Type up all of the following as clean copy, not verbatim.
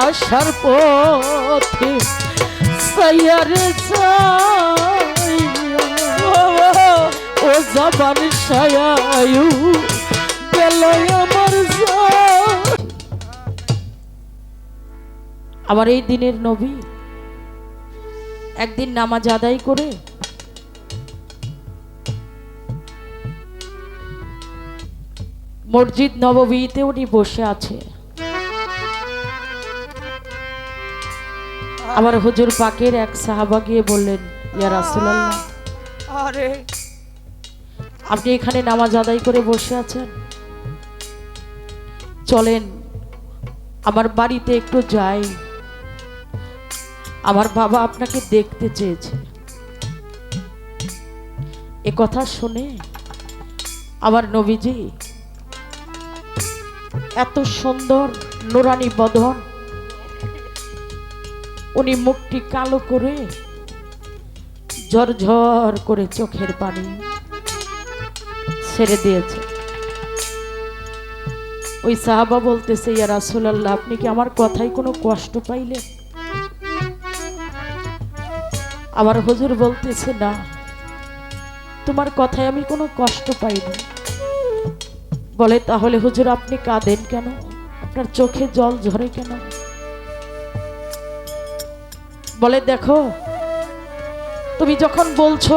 আসার পথে সাইয়ারে ও জবান সায়ায়ু বেলায় আমার এই দিনের নবী একদিন নামাজ আদায় করে মসজিদ নববীতে উনি বসে আছে। আমার হুজুর পাকের এক সাহাবা গিয়ে বললেন, ইয়া রাসূলুল্লাহ, আরে আপনি এখানে নামাজ আদায় করে বসে আছেন, চলেন আমার বাড়িতে একটু যাই, আমার বাবা আপনাকে দেখতে চেয়েছে। এ কথা শুনে আমার নবীজি এত সুন্দর নুরানি বদন, উনি মুখটি কালো করে ঝরঝর করে চোখের পানি ছেড়ে দিয়েছে। ওই সাহাবা বলতেছে, ইয়া রাসূলুল্লাহ, আপনি কি আমার কথায় কোনো কষ্ট পাইলেন? আমার হুজুর বলতেছে, না, তোমার কথায় আমি কোনো কষ্ট পাইনি। বলে, তাহলে হুজুর আপনি কাঁদেন কেন? আপনার চোখে জল ঝরে কেন? বলে, দেখো, তুমি যখন বলছো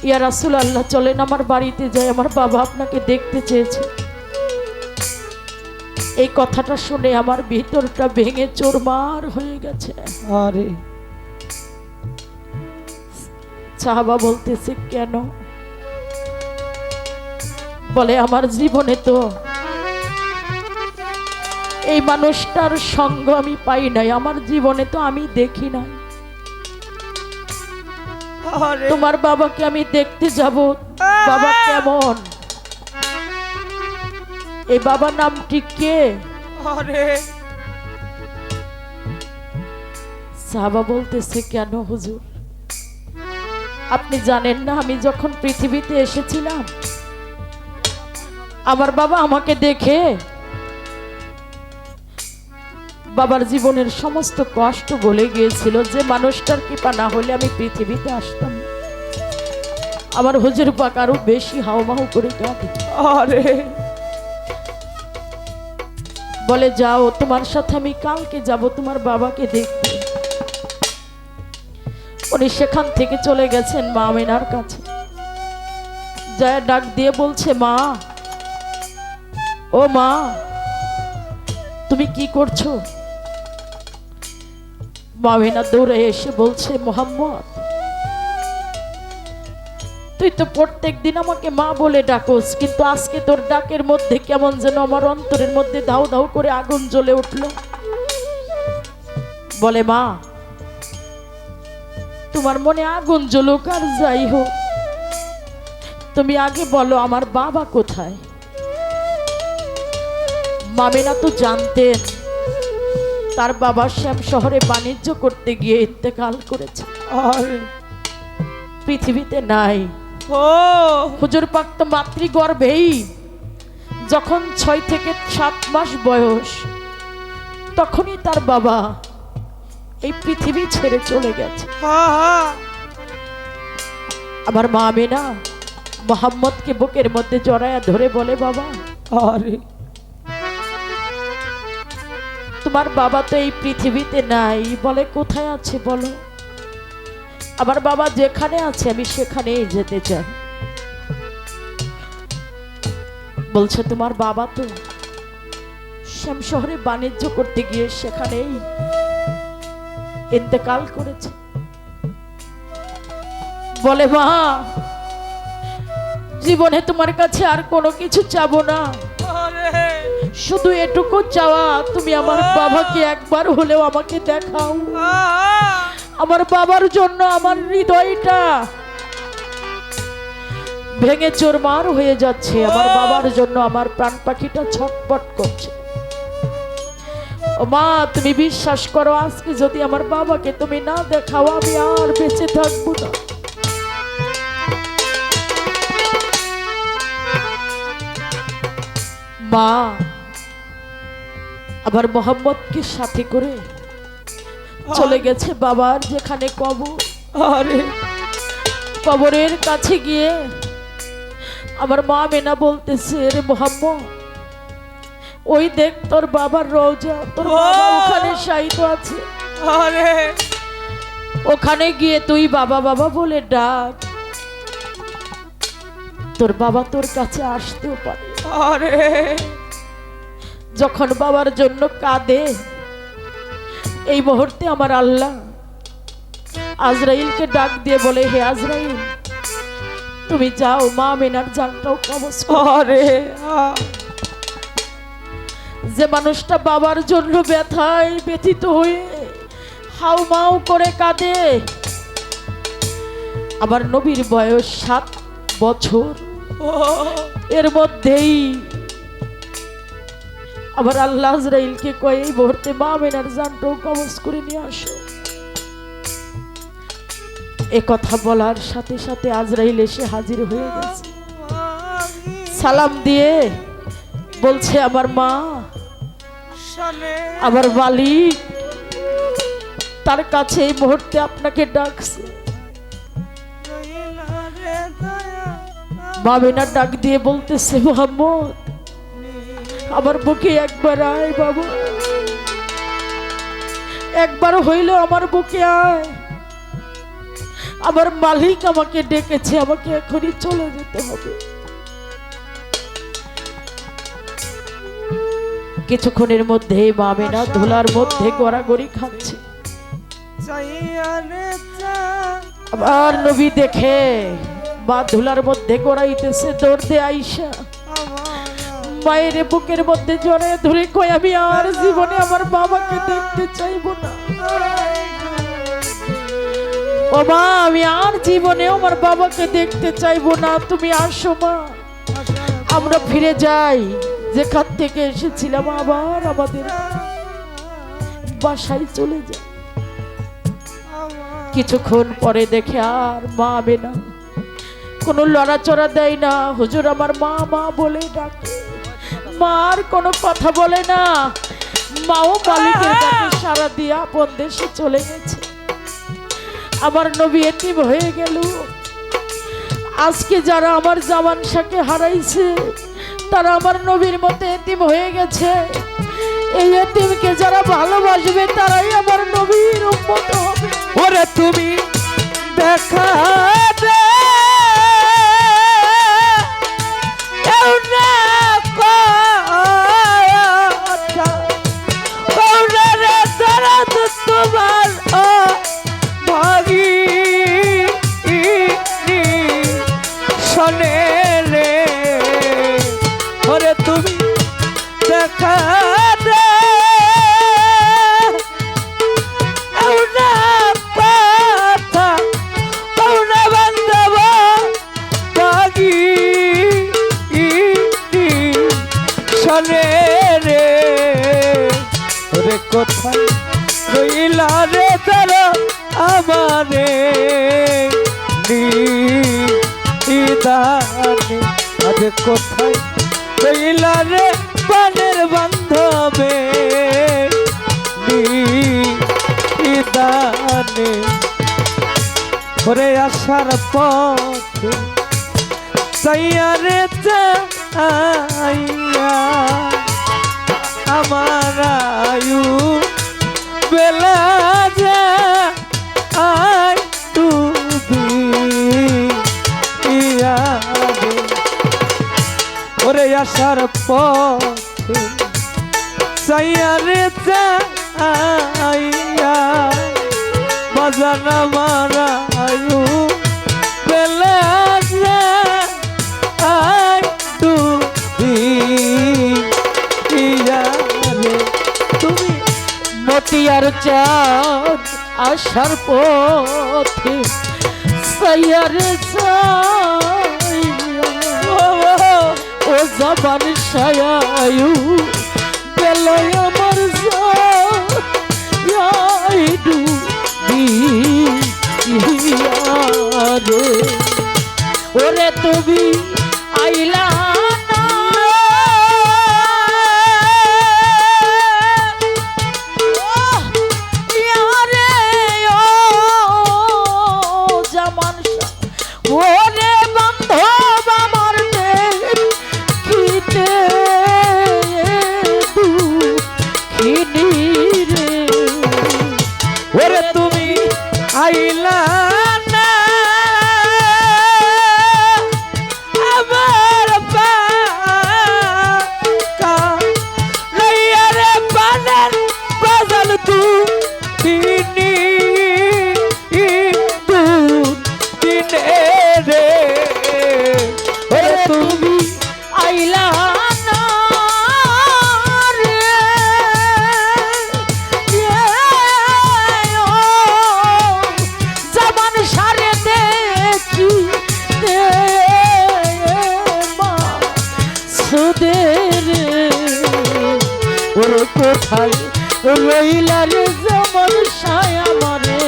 ইয়া রাসূলুল্লাহ চলেন আমার বাড়িতে যাই, আমার বাবা আপনাকে দেখতে চেয়েছে, এই কথাটা শুনে আমার ভিতরটা ভেঙে চুরমার হয়ে গেছে। আরে সাহাবা বলতেছে, কেন? বলে, আমার জীবনে তো এই মানুষটার সঙ্গ আমি পাই নাই, আমার জীবনে তো আমি দেখি নাই। আরে তোমার বাবাকে আমি দেখতে যাব, বাবা কেমন, এই বাবা নামটি কে? আরে সাহাবা বলতেছে, কেন হুজুর, আপনি জানেন না আমি যখন পৃথিবীতে এসেছিলাম আমার বাবা আমাকে দেখে বাবার জীবনের সমস্ত কষ্ট বলে গিয়েছিল, যে মানুষটার কৃপা না হলে আমি পৃথিবীতে আসতাম না। আমার হুজুর পাক আরো বেশি হাওমাও করে কাঁদে। আরে বলে, যাও, তোমার সাথে আমি কালকে যাব তোমার বাবাকে দেখতে। উনি সেখান থেকে চলে গেছেন মা আমিনার কাছে, যায় ডাক দিয়ে বলছে, মা, ও মা, তুমি কি করছো? মা আমিনা দৌড়ে এসে বলছে, মোহাম্মদ, তুই তো প্রত্যেক দিন আমাকে মা বলে ডাকোস, কিন্তু আজকে তোর ডাকের মধ্যে কেমন যেন আমার অন্তরের মধ্যে দাউ দাউ করে আগুন জ্বলে উঠলো। বলে, মা, তোমার মনে আগুন জ্বলুক আর যাই হোক, তুমি আগে বলো আমার বাবা কোথায়? মামিনা তো জানতেন তার বাবা শ্যাম শহরে বাণিজ্য করতে গিয়ে ইন্তেকাল করেছে, আরে পৃথিবীতে নাই। ও হুজুর পাক তো মাতৃগর্ভেই যখন 6 থেকে 7 মাস বয়স, তখনই তার বাবা এই পৃথিবী ছেড়ে চলে গেছে। আমার মা আমিনা মোহাম্মদকে বুকের মধ্যে জড়ায়া ধরে বলে, বাবা, আরে তোমার বাবা তো এই পৃথিবীতে নাই। বলে, কোথায় আছে বলো? আমার বাবা যেখানে আছে আমি সেখানেই যেতে চাই। বলছে, তোমার বাবা তো শ্যাম শহরে বাণিজ্য করতে গিয়ে সেখানেই ইন্তেকাল করেছে। বলে, মা, জীবনে তোমার কাছে আর কোনো কিছু চাবো না, শুধু এটুকু চাওয়া, তুমি আমার বাবাকে একবার হলেও আমাকে দেখাও। আমার বাবার জন্য আমার হৃদয়টা ভেঙে চুরমার হয়ে যাচ্ছে, আমার বাবার জন্য আমার প্রাণ পাখিটা ছটপট করছে। ও মা, তুমি বিশ্বাস করো, আজকে যদি আমার বাবাকে তুমি না দেখাও আমি আর বেঁচে থাকবো না। মা, আবার মোহাম্মদকে সাথে করে চলে গেছে বাবার যেখানে কবর। আরে কবরের কাছে গিয়ে আমার মা মেনা বলতেছে, রে মোহাম্মদ, ওই দেখ তোর বাবার রওজা, তোর বাবা ওখানে শায়িত আছে। আরে ওখানে গিয়ে তুই বাবা বাবা বলে ডাক, তোর বাবা তোর কাছে আসতেও পারে। আরে যখন বাবার জন্য কাঁদে, এই মুহূর্তে আমার আল্লাহ আজরাইলকে ডাক দিয়ে বলে, হে আজরাইল, তুমি যাও মা মেনার জানটাও কবজ করো। আরে যে মানুষটা বাবার জন্য ব্যথায় ব্যথিত হয়ে হাউমাউ করে কাঁদে, আমার নবীর বয়স 7 বছর, এর মধ্যেই আবার আল্লাহ আজরাইলকে কয়, এই মুহূর্তে মা মেনার জানটাও কবজ করে নিয়ে আসো। এ কথা বলার সাথে সাথে আজরাইল এসে হাজির হয়ে গেছে। সালাম দিয়ে বলছে, আমার মা, আমার মালিক তার কাছে এই মুহূর্তে আপনাকে ডাকছে। মা মেনা ডাক দিয়ে বলতেছে, মোহাম্মদ, আমার বুকে একবার আয় বাবা, একবার হইলো আমার বুকে আয়, আমার মালিক আমাকে ডেকেছে, আমাকে এখনই চলে যেতে হবে। কিছুক্ষণের মধ্যে মা মেনা ধুলার মধ্যে গড়াগড়ি খাচ্ছে। আবার নবী দেখে মা ধুলার মধ্যে গড়াইতেছে, দৌড় দে আইসা মায়ের বুকের মধ্যে জড়ে ধরে কয়, আমি আর জীবনে আমার বাবাকে দেখতে চাইবো না। ও মা, আমি আর জীবনে আমার বাবাকে দেখতে চাইবো না, তুমি আসো মা, আমরা ফিরে যাই যেখান থেকে এসেছিলাম, আবার আমাদের বাসায় চলে যাই। কিছুক্ষণ পরে দেখে আর মা মেনা কোনো লড়াচড়া দেয় না। হুজুর, আমার মা মা বলে ডাকে, মার কোনো কথা বলে না। মাও মালিকের কাছে সারা দিয়ে আপন দেশে চলে গেছে। আমার নবী এতিম হয়ে গেল। আজকে যারা আমার জামান শাহকে হারাইছে, তারা আমার নবীর মতো এতিম হয়ে গেছে। এই এতিমকে যারা ভালোবাসবে, তারাই আমার নবীর উম্মত হবে। ওরে তুমি দেখা দে কেউ না কথা, ওরে রে দরদ তোমার ও ভাগি শোনে রে। ওরে তুমি দেখা দে কোথায় রইলা রে তারা আমারে নিদানে, আরে কোথায় রইলা রে পানের বান্ধবে নিদানে। ওরে আসার পথে চাইয়া রে চাইয়া আমার আয়ু বেলা যা আই তুমি ইয়ারে। ওরে আসার পথে চাইয়া রে চাইয়া বাজান আমার আয়ু বেলা যা আই তুমি তুমি মতিয়ার চাঁদ আসার পথে সাইয়ারে ও জবান সায়ায়ু বেলায় আমার রে। ওরে তুমি আইলা আইলা না আমার বাঁকা লইয়া রে পানের বাজাল দিনে রে ওরে তুমি আইলা না রে ও জামান সারে দেখি দে মা সুদের ওরে কোথায় রইলা রে জামান সায়া মারে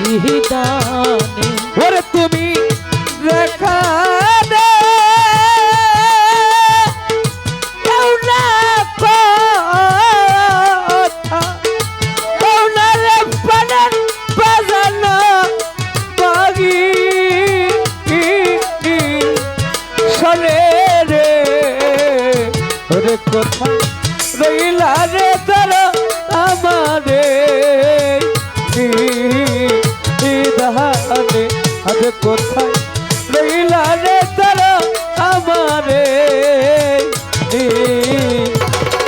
নিহিদানে ওরে তুমি রেখা দে কেউ না কথা কেউ না রে পানের বাজানো বাগি শোনে রে ওরে কোথায় রইলা রে তোর আমারে নিদানে আজ কোথায় রইলা রে তোর আমারে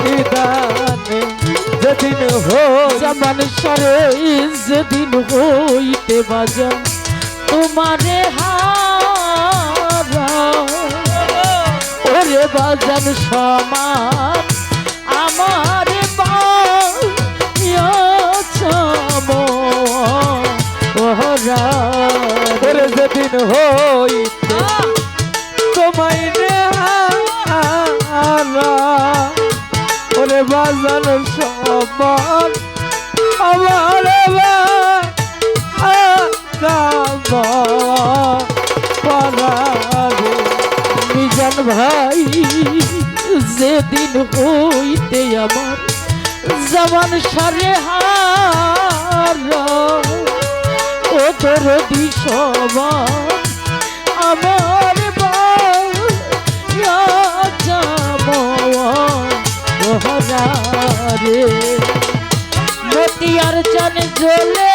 নিদানে যেদিন জামান সারে যেদিন হইতে বাজান তোমারে হারা ওরে বাজান সমান আমার ওহরা ওরে যেদিন হইতে তোমায় রে হারা ওরে বাজান সমান আমার পারারে মিজান ভাই যেদিন হইতে আমার জামান সারে হারা ও তোর দিশমান আমার রে মতিয়ার চান জ্বলে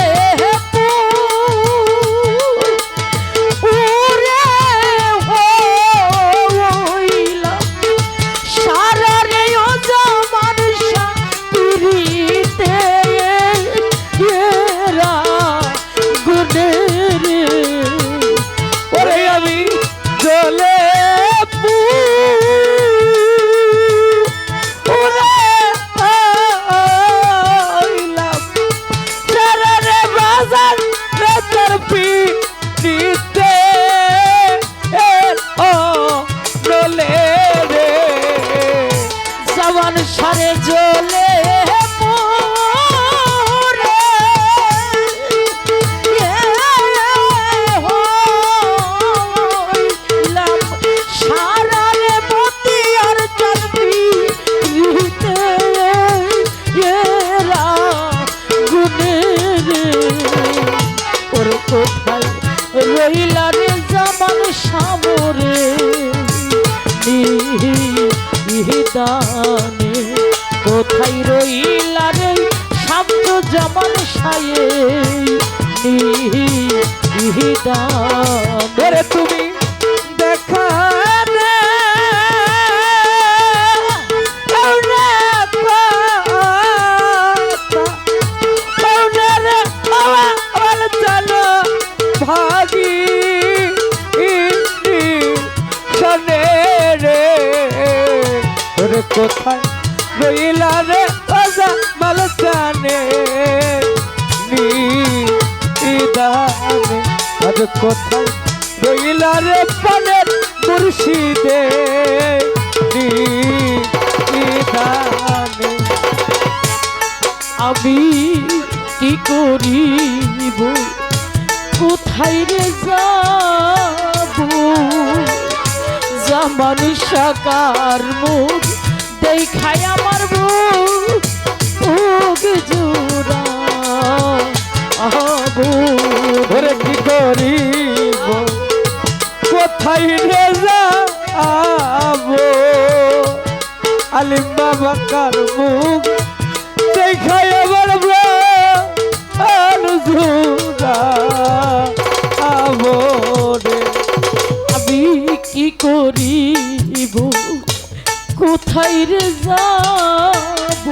সারে জ্বলে সারারে মতিয়ার চাঁদনি গুনে ওর কোথায় রইলা রে জামান সামরে নিহিদানে কোথায় রইলা রে শান্ত জামান সায়ে নিহিদানে তুমি দেখা ভাগি শোনে রে ওরে কোথায় রইলা রে ওজা মাল জানে নিদানে আজ কোথায় রইলা রে পানের মুর্শিদে নিদানে আমি কি করিব কোথায় রে যাব জামান সাকার মুখ দেখায় আমার বুক জোড়া ওরে কি করিব কোথায় রে যাব আলিম বাবা কার মুখ দেখায় আমার জুড়া আবরে আমি কি করিব কোথায় রে যাব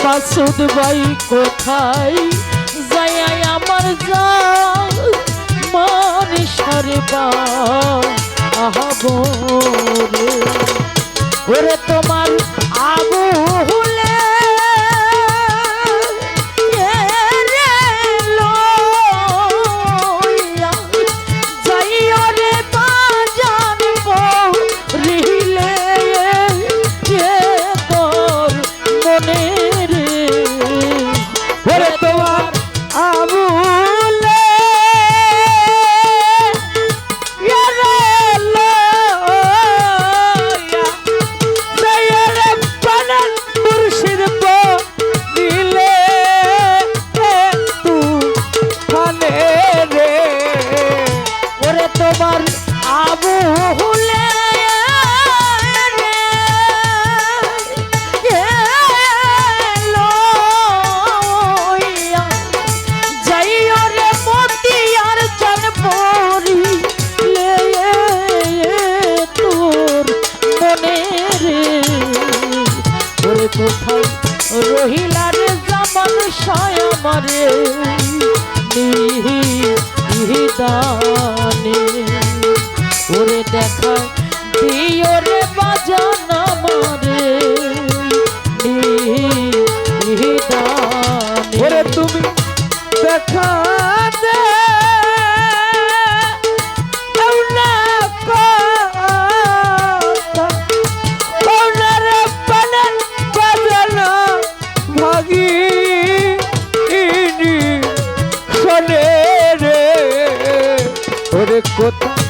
মাসুদ ভাই কোথায় যাই আমার যা মানে সরবা আহাবরে ওরে তোমার আবু হুলে কোথায় রহিলা রে জামান সায়ামারে নিহিদানে ওরে দেখা দিও রে বাজান আমারে নিহিদানে ওরে তুমি দেখা দে কোথায়